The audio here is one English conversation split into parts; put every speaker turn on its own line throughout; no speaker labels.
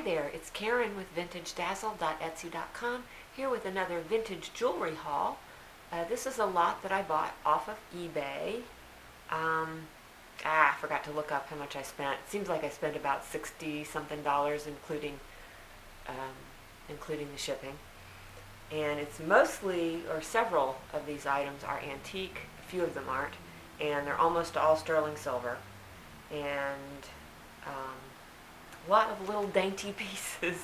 there, it's Karen with VintageDazzle.etsy.com here with another vintage jewelry haul. This is a lot that I bought off of eBay. I forgot to look up how much I spent. It seems like I spent about $60 something, including the shipping. And it's mostly, or several of these items are antique. A few of them aren't, and they're almost all sterling silver. And a lot of little dainty pieces,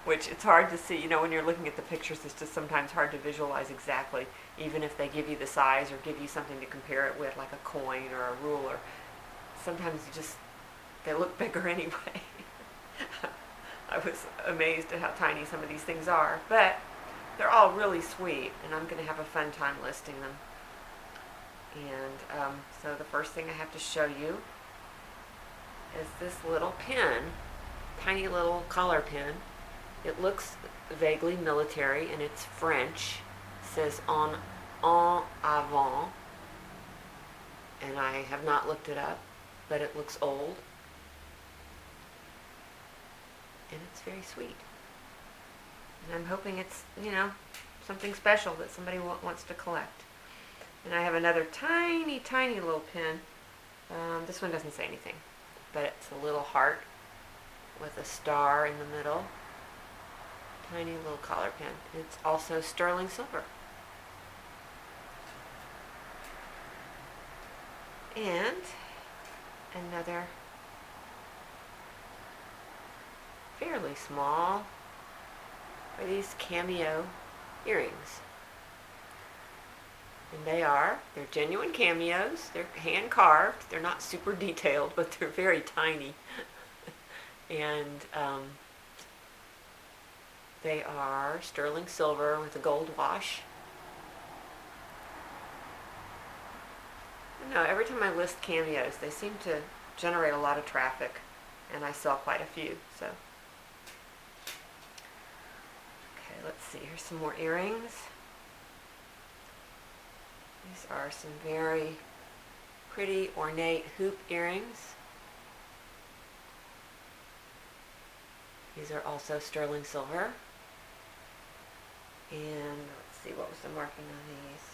which it's hard to see. You know, when you're looking at the pictures, it's just sometimes hard to visualize exactly, even if they give you the size or give you something to compare it with, like a coin or a ruler. Sometimes they look bigger anyway. I was amazed at how tiny some of these things are, but they're all really sweet, and I'm going to have a fun time listing them. And so the first thing I have to show you is this little pin, tiny little collar pin. It looks vaguely military, and it's French. It says en avant, and I have not looked it up, but it looks old, and it's very sweet. And I'm hoping it's, something special that somebody wants to collect. And I have another tiny, tiny little pin. This one doesn't say anything, but it's a little heart with a star in the middle. Tiny little collar pin. It's also sterling silver. And another fairly small are these cameo earrings. And they're genuine cameos. They're hand carved. They're not super detailed, but they're very tiny. And they are sterling silver with a gold wash. No, every time I list cameos, they seem to generate a lot of traffic, and I sell quite a few. So, okay, let's see. Here's some more earrings. These are some very pretty ornate hoop earrings. These are also sterling silver. And let's see, what was the marking on these?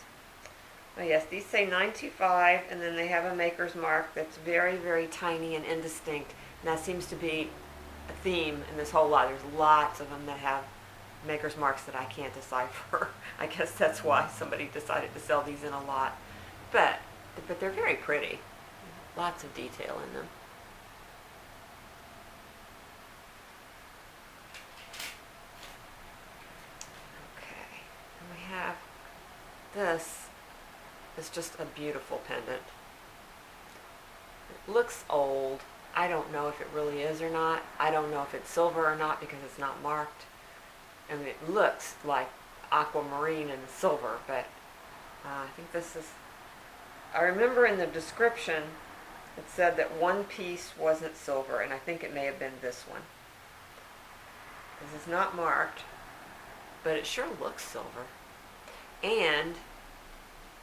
Oh yes, these say 925, and then they have a maker's mark that's very, very tiny and indistinct. And that seems to be a theme in this whole lot. There's lots of them that have maker's marks that I can't decipher. I guess that's why somebody decided to sell these in a lot. But they're very pretty. Lots of detail in them. Okay, and we have this. It's just a beautiful pendant. It looks old. I don't know if it really is or not. I don't know if it's silver or not because it's not marked. I mean, it looks like aquamarine and silver, but I think this is... I remember in the description it said that one piece wasn't silver, and I think it may have been this one. This is not marked, but it sure looks silver. And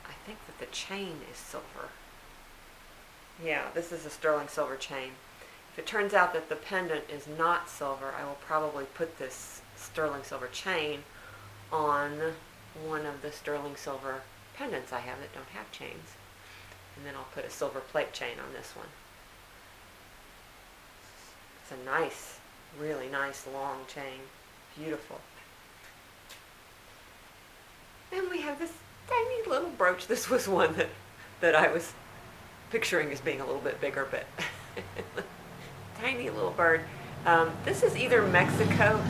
I think that the chain is silver. Yeah, this is a sterling silver chain. If it turns out that the pendant is not silver, I will probably put this sterling silver chain on one of the sterling silver pendants I have that don't have chains. And then I'll put a silver plate chain on this one. It's a nice, really nice long chain. Beautiful. And we have this tiny little brooch. This was one that I was picturing as being a little bit bigger, but tiny little bird. This is either Mexico.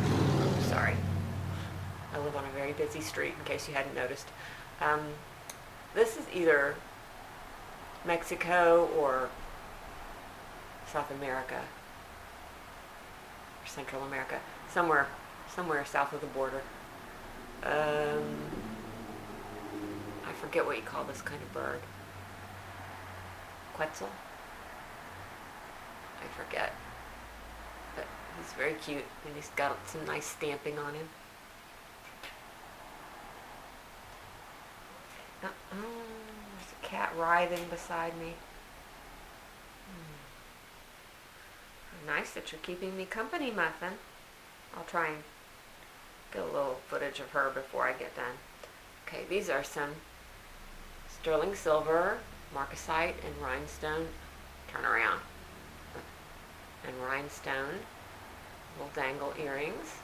Sorry. I live on a very busy street, in case you hadn't noticed. This is either Mexico or South America or Central America, somewhere south of the border. I forget what you call this kind of bird. Quetzal? I forget. But he's very cute, and he's got some nice stamping on him. There's a cat writhing beside me. Nice that you're keeping me company, Muffin. I'll try and get a little footage of her before I get done. Okay, these are some sterling silver, marcasite, and rhinestone. Turn around. And rhinestone little dangle earrings.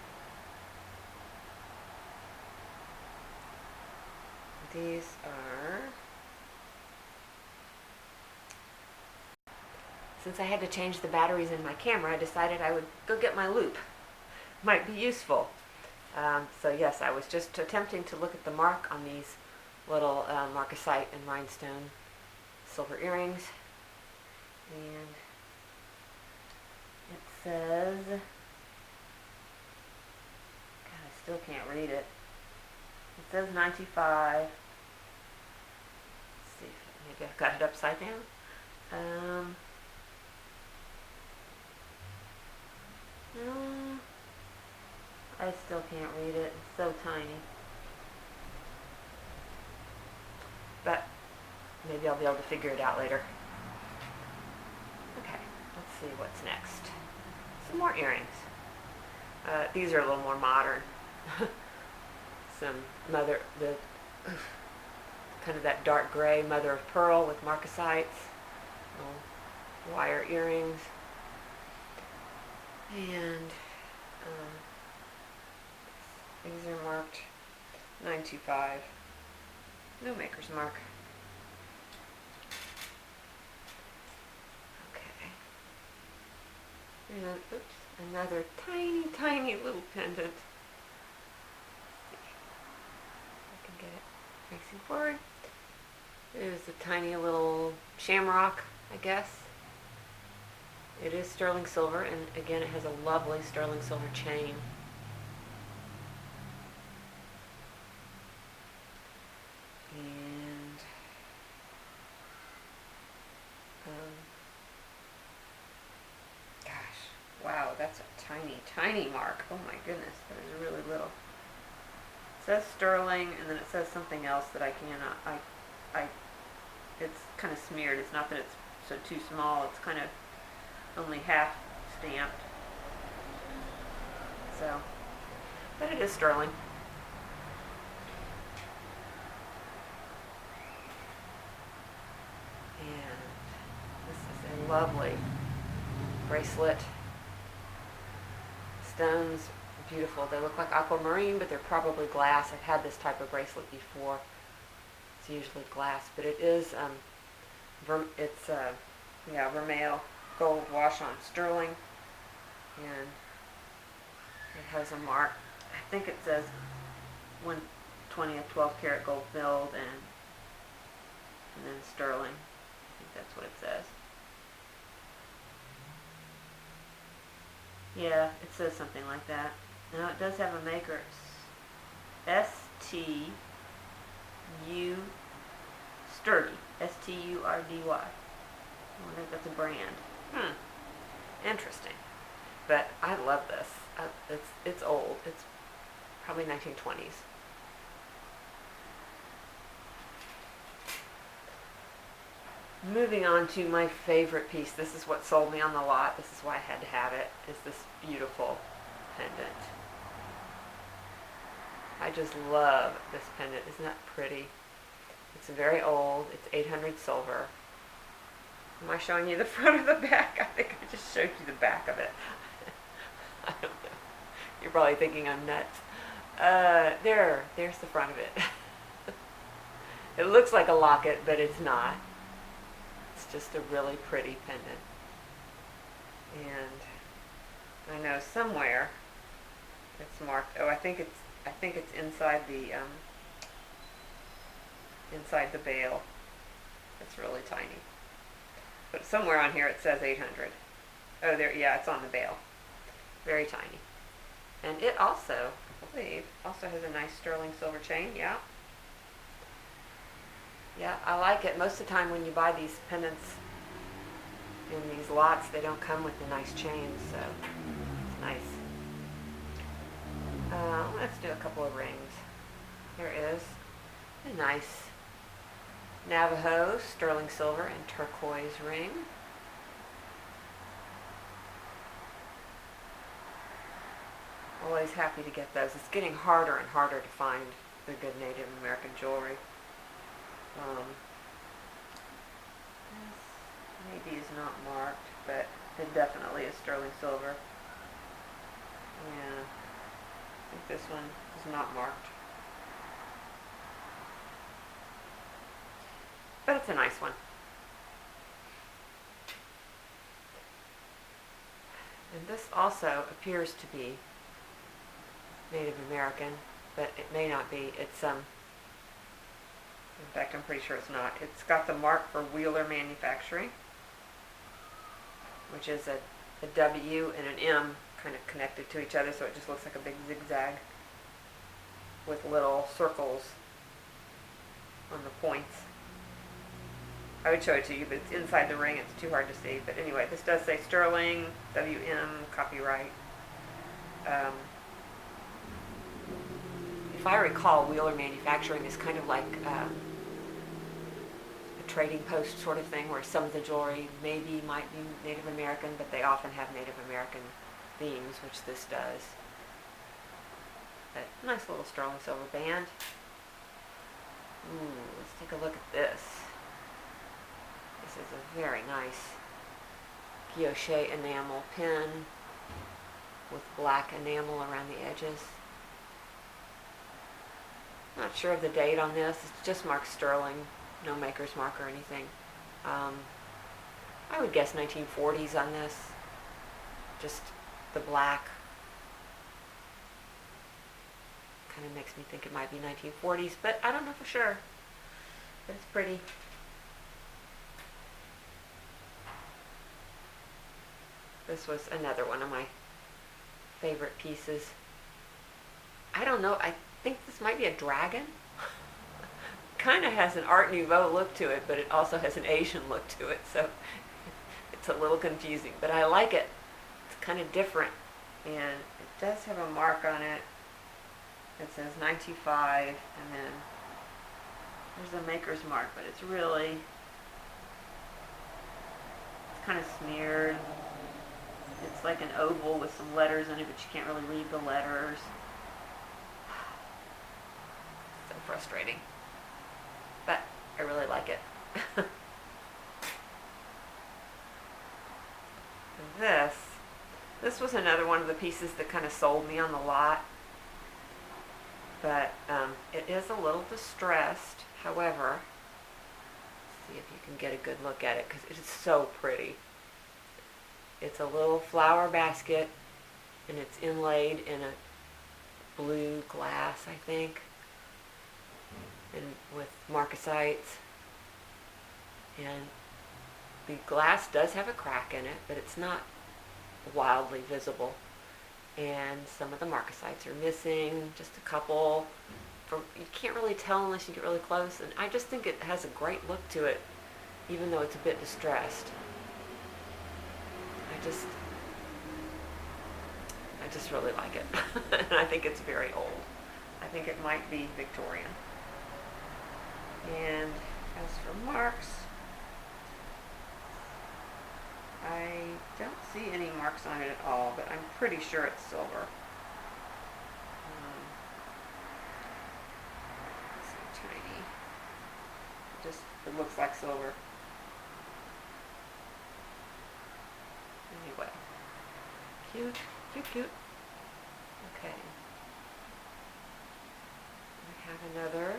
These are, since I had to change the batteries in my camera, I decided I would go get my loupe. Might be useful. So yes, I was just attempting to look at the mark on these little marcasite and rhinestone silver earrings. And it says, God, I still can't read it. It says 95. Let's see, maybe I've got it upside down. No, I still can't read it. It's so tiny. But maybe I'll be able to figure it out later. Okay, let's see what's next. Some more earrings. These are a little more modern. Some kind of that dark gray mother of pearl with marcasites, little wire earrings, and these are marked 925. No maker's mark. Okay. And oops, another tiny, tiny little pendant. Get it facing forward. There's a tiny little shamrock, I guess. It is sterling silver, and again it has a lovely sterling silver chain. And gosh, wow, that's a tiny, tiny mark. Oh my goodness, that is really little. It says sterling, and then it says something else that I cannot, it's kind of smeared. It's not that it's so too small, it's kind of only half stamped. So, but it is sterling. And this is a lovely bracelet. Stones, beautiful. They look like aquamarine, but they're probably glass. I've had this type of bracelet before. It's usually glass, but it is vermeil gold wash on sterling, and it has a mark. I think it says 1/20 12 karat gold filled, and then sterling. I think that's what it says. Yeah, it says something like that. Now it does have a maker. STU Sturdy. STURDY. I wonder if that's a brand. Interesting. But I love this. It's old. It's probably 1920s. Moving on to my favorite piece. This is what sold me on the lot. This is why I had to have it. Is this beautiful pendant. I just love this pendant. Isn't that pretty? It's very old. It's 800 silver. Am I showing you the front or the back? I think I just showed you the back of it. I don't know. You're probably thinking I'm nuts. There's the front of it. It looks like a locket, but it's not. It's just a really pretty pendant. And I know somewhere it's marked. Oh, I think it's inside the bail. It's really tiny. But somewhere on here it says 800. Oh, there, yeah, it's on the bail. Very tiny. And it also, I believe, also has a nice sterling silver chain. Yeah. Yeah, I like it. Most of the time when you buy these pendants in these lots, they don't come with the nice chains, so it's nice. Let's do a couple of rings. Here is a nice Navajo sterling silver and turquoise ring. Always happy to get those. It's getting harder and harder to find the good Native American jewelry. This maybe is not marked, but it definitely is sterling silver. Yeah, I think this one is not marked. But it's a nice one. And this also appears to be Native American, but it may not be. It's in fact, I'm pretty sure it's not. It's got the mark for Wheeler Manufacturing, which is a W and an M kind of connected to each other, so it just looks like a big zigzag with little circles on the points. I would show it to you, but it's inside the ring. It's too hard to see. But anyway, this does say Sterling, WM, copyright. If I recall, Wheeler Manufacturing is kind of like a trading post sort of thing, where some of the jewelry maybe might be Native American, but they often have Native American themes, which this does. But nice little sterling silver band. Ooh, let's take a look at this. This is a very nice guilloche enamel pin with black enamel around the edges. Not sure of the date on this. It's just marked sterling, no maker's mark or anything. I would guess 1940s on this. Just the black kind of makes me think it might be 1940s, but I don't know for sure. But it's pretty. This was another one of my favorite pieces. I don't know, I think this might be a dragon. Kind of has an Art Nouveau look to it, but it also has an Asian look to it, so it's a little confusing. But I like it. It's kind of different. And it does have a mark on it. It says 95, and then there's a maker's mark, but it's kind of smeared. It's like an oval with some letters in it, but you can't really read the letters. So frustrating. But I really like it. This was another one of the pieces that kind of sold me on the lot. But it is a little distressed. However, let's see if you can get a good look at it, because it is so pretty. It's a little flower basket, and it's inlaid in a blue glass, I think, and with marcasites. And the glass does have a crack in it, but it's not wildly visible. And some of the marcasites are missing, just a couple. You can't really tell unless you get really close, and I just think it has a great look to it, even though it's a bit distressed. I just really like it. And I think it's very old. I think it might be Victorian. And as for marks, I don't see any marks on it at all, but I'm pretty sure it's silver. It's so tiny. It looks like silver. Anyway, cute, cute, cute. Okay. I have another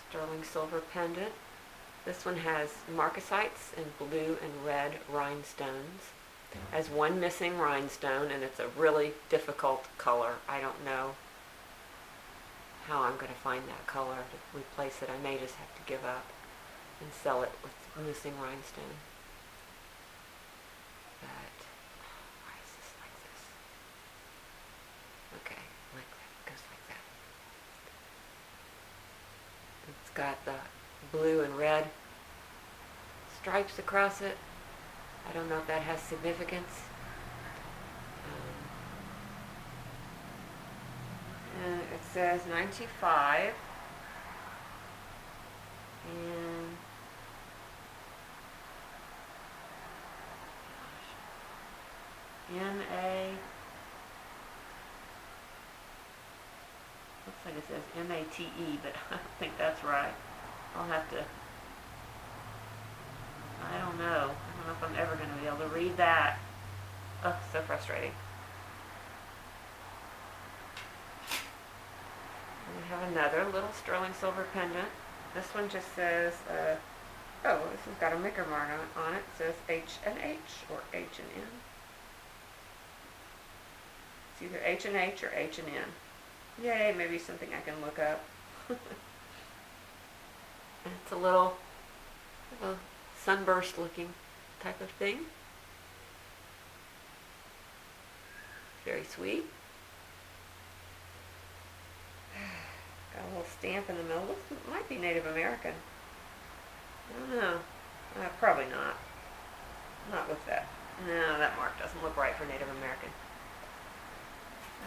sterling silver pendant. This one has marcasites in blue and red rhinestones. Has one missing rhinestone, and it's a really difficult color. I don't know how I'm going to find that color to replace it. I may just have to give up and sell it with missing rhinestone. But why is this like this? Okay, like that. It goes like that. It's got the blue and red stripes across it. I don't know if that has significance. And it says 95. And like it says M-A-T-E, but I don't think that's right. I'll have to, I don't know. I don't know if I'm ever going to be able to read that. Oh, so frustrating. And we have another little sterling silver pendant. This one just says, oh, this has got a Micker mark on it. It says H&H or H&N. It's either H&H or H&N. Yay, maybe something I can look up. And it's a little sunburst looking type of thing. Very sweet. Got a little stamp in the middle. Looks, it might be Native American. I don't know. Probably not. Not with that. No, that mark doesn't look right for Native American.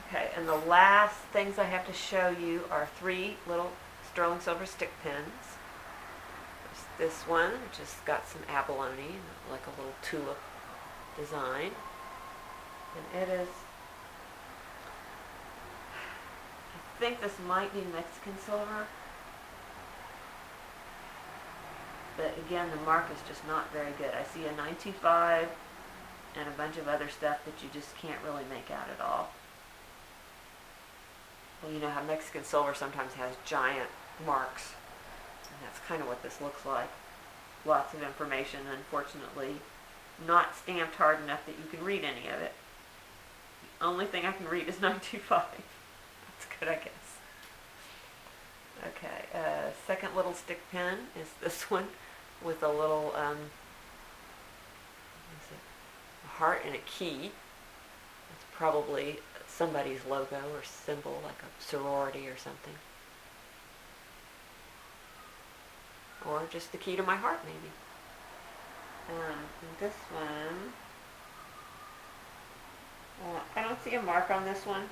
Okay, and the last things I have to show you are 3 little sterling silver stick pins. There's this one, which has got some abalone, like a little tulip design. And it is, I think this might be Mexican silver. But again, the mark is just not very good. I see a 925 and a bunch of other stuff that you just can't really make out at all. Well, you know how Mexican silver sometimes has giant marks, and that's kind of what this looks like. Lots of information, unfortunately, not stamped hard enough that you can read any of it. The only thing I can read is 925. That's good, I guess. Okay, second little stick pin is this one with a little what is it? A heart and a key. It's probably somebody's logo or symbol, like a sorority or something. Or just the key to my heart, maybe. And this one, I don't see a mark on this one,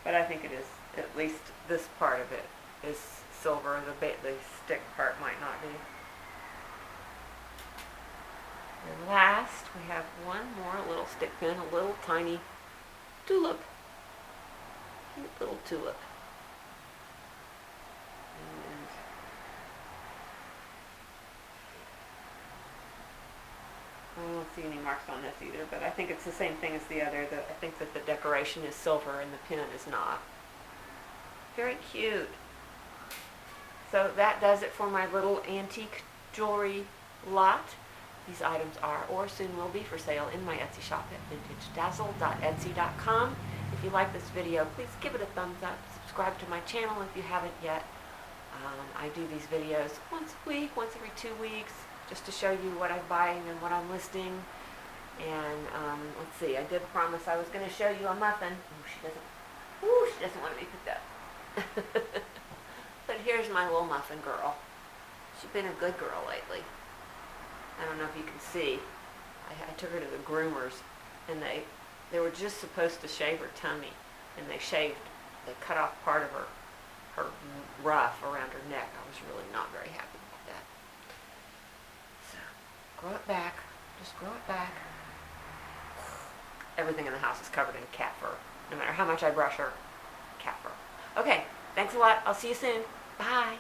but I think it is, at least this part of it is silver. The stick part might not be. And last, we have one more little stick pin, a little tiny tulip. Cute little tulip. And I don't see any marks on this either, but I think it's the same thing as the other. I think that the decoration is silver and the pin is not. Very cute. So that does it for my little antique jewelry lot. These items are or soon will be for sale in my Etsy shop at vintagedazzle.etsy.com. If you like this video, please give it a thumbs up. Subscribe to my channel if you haven't yet. I do these videos once a week, once every 2 weeks, just to show you what I'm buying and what I'm listing. And let's see, I did promise I was going to show you a muffin. Ooh, she doesn't want to be picked up. But here's my little muffin girl. She's been a good girl lately. I don't know if you can see. I took her to the groomers, and they were just supposed to shave her tummy, and they cut off part of her ruff around her neck. I was really not very happy with that. So, grow it back. Just grow it back. Everything in the house is covered in cat fur. No matter how much I brush her, cat fur. Okay, thanks a lot. I'll see you soon. Bye.